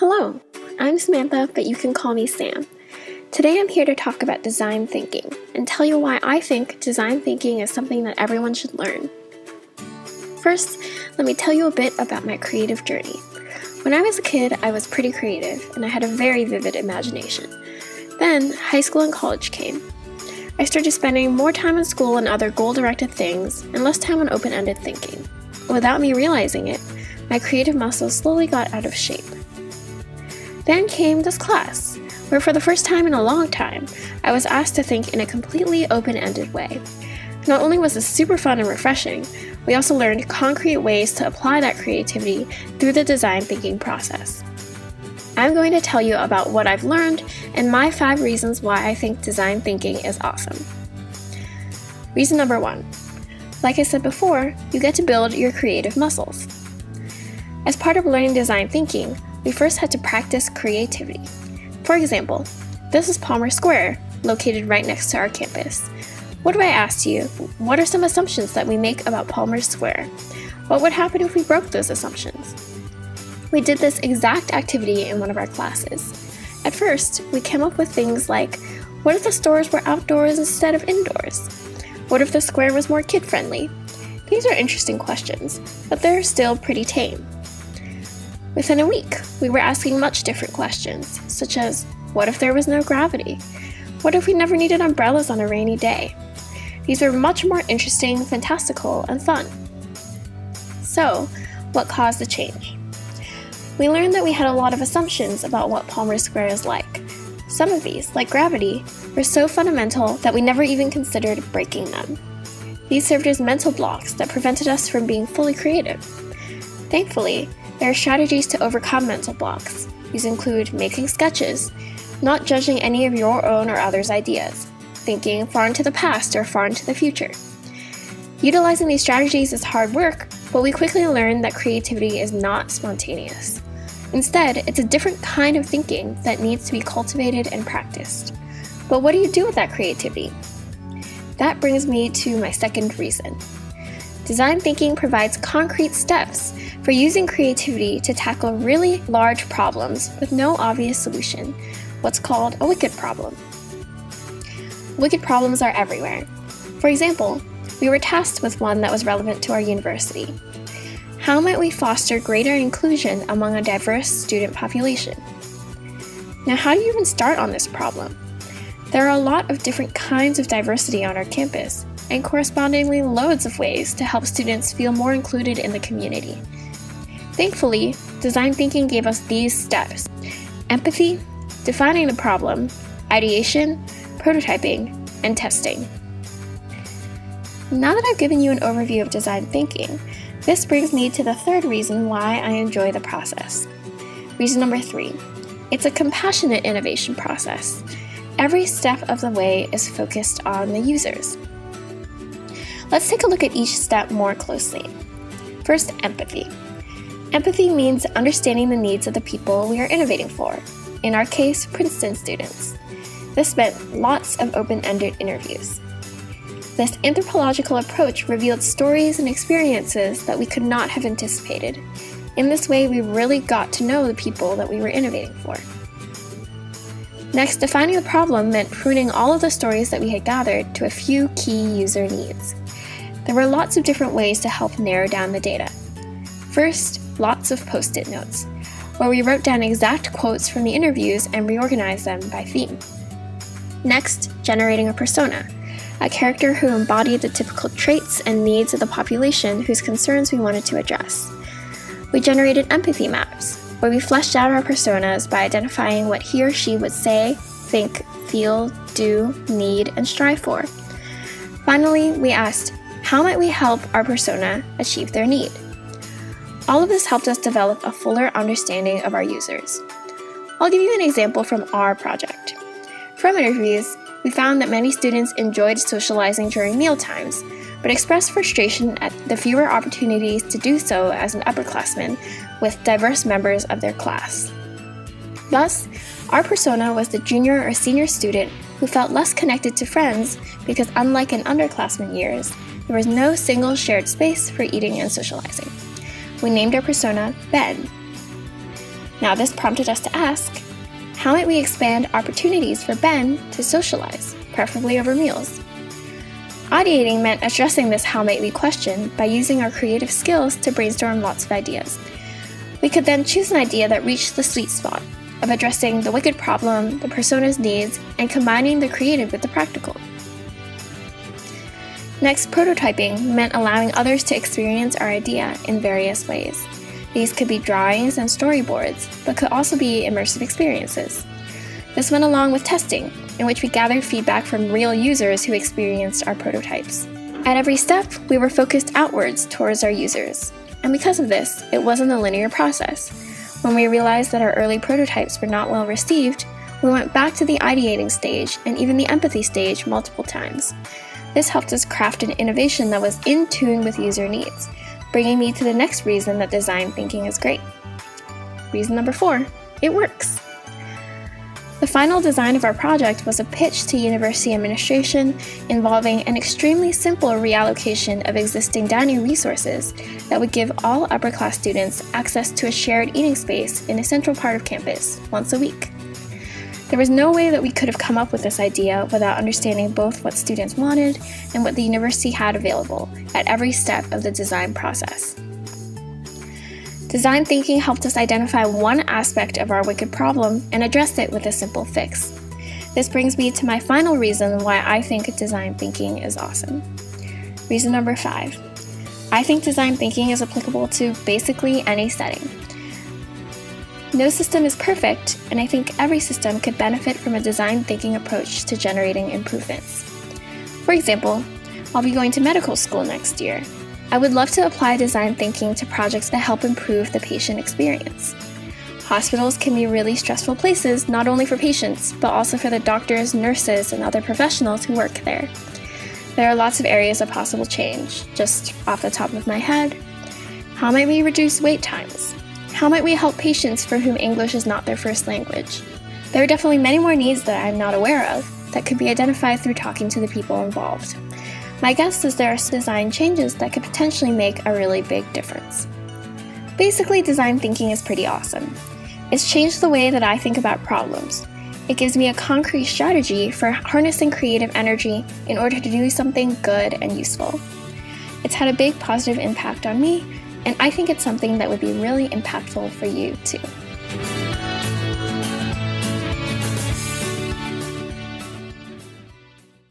Hello, I'm Samantha, but you can call me Sam. Today I'm here to talk about design thinking and tell you why I think design thinking is something that everyone should learn. First, let me tell you a bit about my creative journey. When I was a kid, I was pretty creative and I had a very vivid imagination. Then, high school and college came. I started spending more time in school and other goal-directed things and less time on open-ended thinking. Without me realizing it, my creative muscles slowly got out of shape. Then came this class, where for the first time in a long time, I was asked to think in a completely open-ended way. Not only was this super fun and refreshing, we also learned concrete ways to apply that creativity through the design thinking process. I'm going to tell you about what I've learned and my 5 reasons why I think design thinking is awesome. Reason number 1. Like I said before, you get to build your creative muscles. As part of learning design thinking, we first had to practice creativity. For example, this is Palmer Square, located right next to our campus. What if I asked you, what are some assumptions that we make about Palmer Square? What would happen if we broke those assumptions? We did this exact activity in one of our classes. At first, we came up with things like, what if the stores were outdoors instead of indoors? What if the square was more kid-friendly? These are interesting questions, but they're still pretty tame. Within a week, we were asking much different questions, such as, what if there was no gravity? What if we never needed umbrellas on a rainy day? These were much more interesting, fantastical, and fun. So, what caused the change? We learned that we had a lot of assumptions about what Palmer Square is like. Some of these, like gravity, were so fundamental that we never even considered breaking them. These served as mental blocks that prevented us from being fully creative. Thankfully, there are strategies to overcome mental blocks. These include making sketches, not judging any of your own or others' ideas, thinking far into the past or far into the future. Utilizing these strategies is hard work, but we quickly learned that creativity is not spontaneous. Instead, it's a different kind of thinking that needs to be cultivated and practiced. But what do you do with that creativity? That brings me to my second reason. Design thinking provides concrete steps for using creativity to tackle really large problems with no obvious solution, what's called a wicked problem. Wicked problems are everywhere. For example, we were tasked with one that was relevant to our university. How might we foster greater inclusion among a diverse student population? Now, how do you even start on this problem? There are a lot of different kinds of diversity on our campus, and correspondingly loads of ways to help students feel more included in the community. Thankfully, design thinking gave us these steps: empathy, defining the problem, ideation, prototyping, and testing. Now that I've given you an overview of design thinking, this brings me to the third reason why I enjoy the process. Reason number 3. It's a compassionate innovation process. Every step of the way is focused on the users. Let's take a look at each step more closely. First, empathy. Empathy means understanding the needs of the people we are innovating for, in our case, Princeton students. This meant lots of open-ended interviews. This anthropological approach revealed stories and experiences that we could not have anticipated. In this way, we really got to know the people that we were innovating for. Next, defining the problem meant pruning all of the stories that we had gathered to a few key user needs. There were lots of different ways to help narrow down the data. First, lots of post-it notes, where we wrote down exact quotes from the interviews and reorganized them by theme. Next, generating a persona, a character who embodied the typical traits and needs of the population whose concerns we wanted to address. We generated empathy maps, where we fleshed out our personas by identifying what he or she would say, think, feel, do, need, and strive for. Finally, we asked, how might we help our persona achieve their need? All of this helped us develop a fuller understanding of our users. I'll give you an example from our project. From interviews, we found that many students enjoyed socializing during meal times, but expressed frustration at the fewer opportunities to do so as an upperclassman with diverse members of their class. Thus, our persona was the junior or senior student who felt less connected to friends because, unlike in underclassmen years, there was no single shared space for eating and socializing. We named our persona Ben. Now this prompted us to ask, how might we expand opportunities for Ben to socialize, preferably over meals? Ideating meant addressing this how might we question by using our creative skills to brainstorm lots of ideas. We could then choose an idea that reached the sweet spot of addressing the wicked problem, the persona's needs, and combining the creative with the practical. Next, prototyping meant allowing others to experience our idea in various ways. These could be drawings and storyboards, but could also be immersive experiences. This went along with testing, in which we gathered feedback from real users who experienced our prototypes. At every step, we were focused outwards towards our users. And because of this, it wasn't a linear process. When we realized that our early prototypes were not well received, we went back to the ideating stage and even the empathy stage multiple times. This helped us craft an innovation that was in tune with user needs, bringing me to the next reason that design thinking is great. Reason number 4, it works. The final design of our project was a pitch to university administration involving an extremely simple reallocation of existing dining resources that would give all upper-class students access to a shared eating space in a central part of campus once a week. There was no way that we could have come up with this idea without understanding both what students wanted and what the university had available at every step of the design process. Design thinking helped us identify one aspect of our wicked problem and address it with a simple fix. This brings me to my final reason why I think design thinking is awesome. Reason number 5. I think design thinking is applicable to basically any setting. No system is perfect, and I think every system could benefit from a design thinking approach to generating improvements. For example, I'll be going to medical school next year. I would love to apply design thinking to projects that help improve the patient experience. Hospitals can be really stressful places not only for patients, but also for the doctors, nurses, and other professionals who work there. There are lots of areas of possible change. Just off the top of my head, how might we reduce wait times? How might we help patients for whom English is not their first language? There are definitely many more needs that I'm not aware of that could be identified through talking to the people involved. My guess is there are design changes that could potentially make a really big difference. Basically, design thinking is pretty awesome. It's changed the way that I think about problems. It gives me a concrete strategy for harnessing creative energy in order to do something good and useful. It's had a big positive impact on me, and I think it's something that would be really impactful for you too.